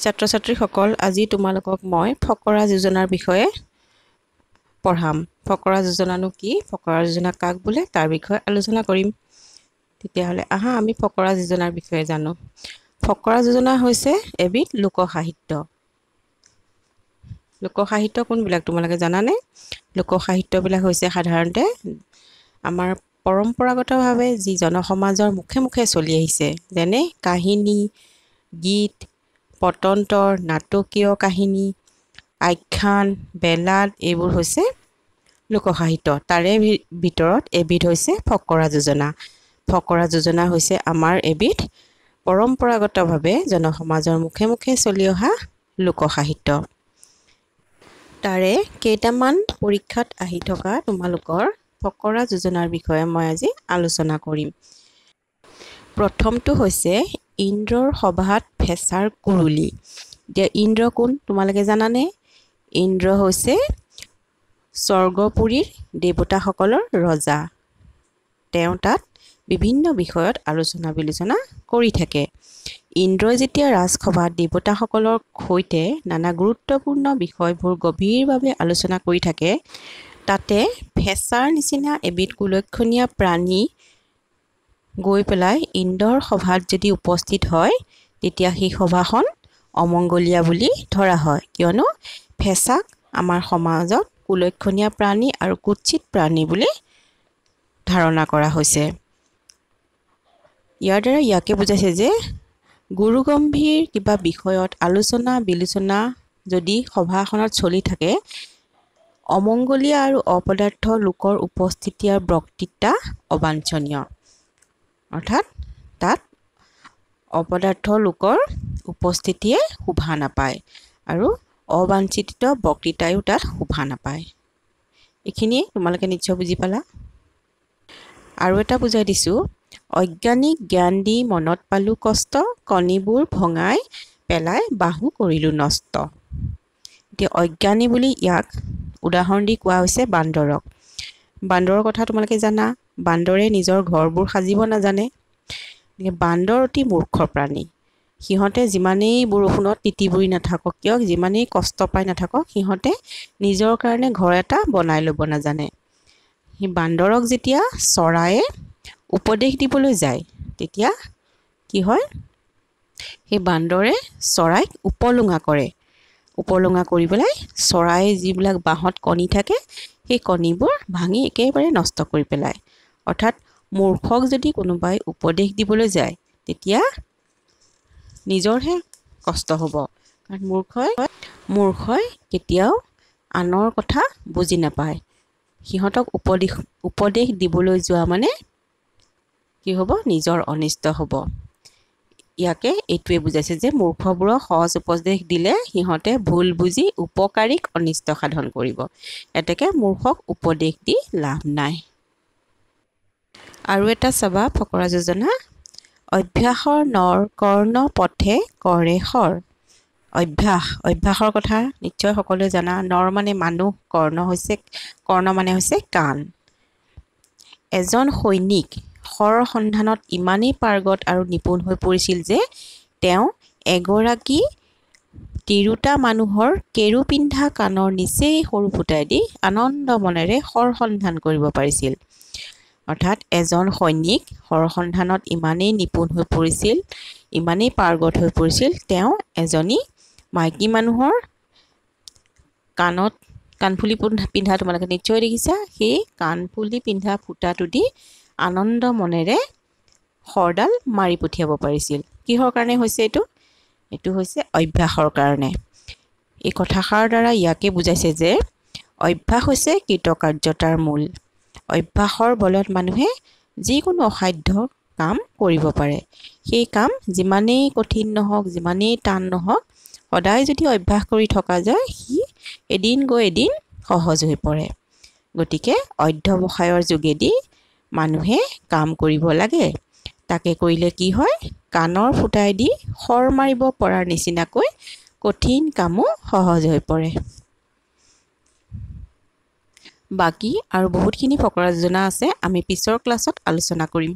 ছাত্ৰ ছাত্ৰীসকল আজি তোমালোকক মই ফকৰা যোজনাৰ বিষয়ে পঢ়াম। ফকৰা যোজনানো কি, ফকৰা যোজনা কাক বোলে তাৰ বিষয়ে আলোচনা কৰিম। তেতিয়াহ'লে আহা আমি ফকৰা যোজনাৰ বিষয়ে জানো। ফকৰা যোজনা হৈছে এবিধ লোকসাহিত্য। লোকসাহিত্য কোনবিলাক তোমালোকে জানানে? লোকসাহিত্যবিলাক হৈছে সাধাৰণতে আমাৰ পৰম্পৰাগতভাৱে যি জনসমাজৰ মুখে মুখে চলি আহিছে, যেনে কাহিনী, গীত, পটন্তৰ, নাটকীয় কাহিনী, আখ্যান, বেলাদ এইবোৰ হৈছে লোকসাহিত্য। তাৰে ভিতৰত এবিধ হৈছে ফকৰা যোজনা। ফকৰা যোজনা হৈছে আমাৰ এবিধ পৰম্পৰাগতভাৱে জনসমাজৰ মুখে মুখে চলি অহা লোকসাহিত্য। তাৰে কেইটামান পৰীক্ষাত আহি থকা তোমালোকৰ ফকৰা যোজনাৰ বিষয়ে মই আজি আলোচনা কৰিম। প্ৰথমটো হৈছে ইন্দ্ৰৰ সভাত ফেঁচাৰ কুৰুলি। এতিয়া ইন্দ্ৰ কোন তোমালোকে জানানে? ইন্দ্ৰ হৈছে স্বৰ্গপুৰীৰ দেৱতাসকলৰ ৰজা। তেওঁ তাত বিভিন্ন বিষয়ত আলোচনা বিলোচনা কৰি থাকে। ইন্দ্ৰই যেতিয়া ৰাজসভাত দেৱতাসকলৰ সৈতে নানা গুৰুত্বপূৰ্ণ বিষয়বোৰ গভীৰভাৱে আলোচনা কৰি থাকে, তাতে ফেঁচাৰ নিচিনা এবিধ কুলক্ষণীয়া প্ৰাণী গৈ পেলাই ইন্দ্ৰৰ সভাত যদি উপস্থিত হয়, তেতিয়া সেই সভাখন অমংগলীয়া বুলি ধৰা হয়, কিয়নো ফেঁচাক আমাৰ সমাজত কুলক্ষণীয়া প্ৰাণী আৰু কুৎসিত প্ৰাণী বুলি ধাৰণা কৰা হৈছে। ইয়াৰ দ্বাৰা ইয়াকে বুজাইছে যে গুৰুগম্ভীৰ কিবা বিষয়ত আলোচনা বিলোচনা যদি সভাখনত চলি থাকে, অমংগলীয়া আৰু অপদাৰ্থ লোকৰ উপস্থিতি আৰু বক্তৃতা অবাঞ্ছনীয়। অৰ্থাৎ তাত অপদাৰ্থ লোকৰ উপস্থিতিয়ে শোভা নাপায় আৰু অবাঞ্ছিত বক্তৃতায়ো তাত শোভা নাপায়। এইখিনিয়ে তোমালোকে নিশ্চয় বুজি পালা। আৰু এটা বুজাই দিছোঁ, অজ্ঞানীক জ্ঞান দি মনত পালোঁ কষ্ট, কণীবোৰ ভঙাই পেলাই বাহু কৰিলোঁ নষ্ট। এতিয়া অজ্ঞানী বুলি ইয়াক উদাহৰণ দি কোৱা হৈছে বান্দৰক। বান্দৰৰ কথা তোমালোকে জানা, বান্দৰে নিজৰ ঘৰবোৰ সাজিব নাজানে। বান্দৰ অতি মূৰ্খ প্ৰাণী। সিহঁতে যিমানেই বৰষুণত তিতি বুৰি নাথাকক কিয়, যিমানেই কষ্ট পাই নাথাকক, সিহঁতে নিজৰ কাৰণে ঘৰ এটা বনাই ল'ব নাজানে। সেই বান্দৰক যেতিয়া চৰায়ে উপদেশ দিবলৈ যায়, তেতিয়া কি হয়, সেই বান্দৰে চৰাইক উপলুঙা কৰে। উপলুঙা কৰি পেলাই চৰাইৰ যিবিলাক বাঁহত কণী থাকে, সেই কণীবোৰ ভাঙি একেবাৰে নষ্ট কৰি পেলায়। অৰ্থাৎ মূৰ্খক যদি কোনোবাই উপদেশ দিবলৈ যায়, তেতিয়া নিজৰহে কষ্ট হ'ব, কাৰণ মূৰ্খই কেতিয়াও আনৰ কথা বুজি নাপায়। সিহঁতক উপদেশ দিবলৈ যোৱা মানে কি হ'ব, নিজৰ অনিষ্ট হ'ব। ইয়াকে এইটোৱে বুজাইছে যে মূৰ্খবোৰক সহজ উপদেশ দিলে সিহঁতে ভুল বুজি উপকাৰীক অনিষ্ট সাধন কৰিব। এতেকে মূৰ্খক উপদেশ দি লাভ নাই। আৰু এটা চাবা ফকৰা যোজনা, অভ্যাসৰ নৰ কৰ্ণ পথে কৰে শৰ। অভ্যাসৰ কথা নিশ্চয় সকলোৱে জানা। নৰ মানে মানুহ, কৰ্ণ মানে হৈছে কাণ। এজন সৈনিক শৰ সন্ধানত ইমানেই পাৰ্গত আৰু নিপুণ হৈ পৰিছিল যে তেওঁ এগৰাকী তিৰোতা মানুহৰ কেৰু পিন্ধা কাণৰ নিচেই সৰু ফুটাই দি আনন্দ মনেৰে শৰ সন্ধান কৰিব পাৰিছিল। অৰ্থাৎ এজন সৈনিক শৰ সন্ধানত ইমানেই নিপুণ হৈ পৰিছিল, ইমানেই পাৰ্গত হৈ পৰিছিল, তেওঁ এজনী মাইকী মানুহৰ কাণফুলি পিন্ধা তোমালোকে নিশ্চয় দেখিছা। সেই কাণফুলি পিন্ধা ফুটাটো দি আনন্দ মনেৰে শৰডাল মাৰি পঠিয়াব পাৰিছিল। কিহৰ কাৰণে হৈছে এইটো? এইটো হৈছে অভ্যাসৰ কাৰণে। এই কথাষাৰ দ্বাৰা ইয়াকে বুজাইছে যে অভ্যাস হৈছে কৃতকাৰ্যতাৰ মূল। অভ্যাসৰ বলত মানুহে যিকোনো অসাধ্য কাম কৰিব পাৰে। সেই কাম যিমানেই কঠিন নহওক, যিমানেই টান নহওক, সদায় যদি অভ্যাস কৰি থকা যায়, সি এদিন গৈ এদিন সহজ হৈ পৰে। গতিকে অধ্যৱসায়ৰ যোগেদি মানুহে কাম কৰিব লাগে। তাকে কৰিলে কি হয়, কাণৰ ফুটাই দি শৰ মাৰিব পৰাৰ নিচিনাকৈ কঠিন কামো সহজ হৈ পৰে। বাকী আৰু বহুতখিনি ফকৰা যোজনা আছে, আমি পিছৰ ক্লাছত আলোচনা কৰিম।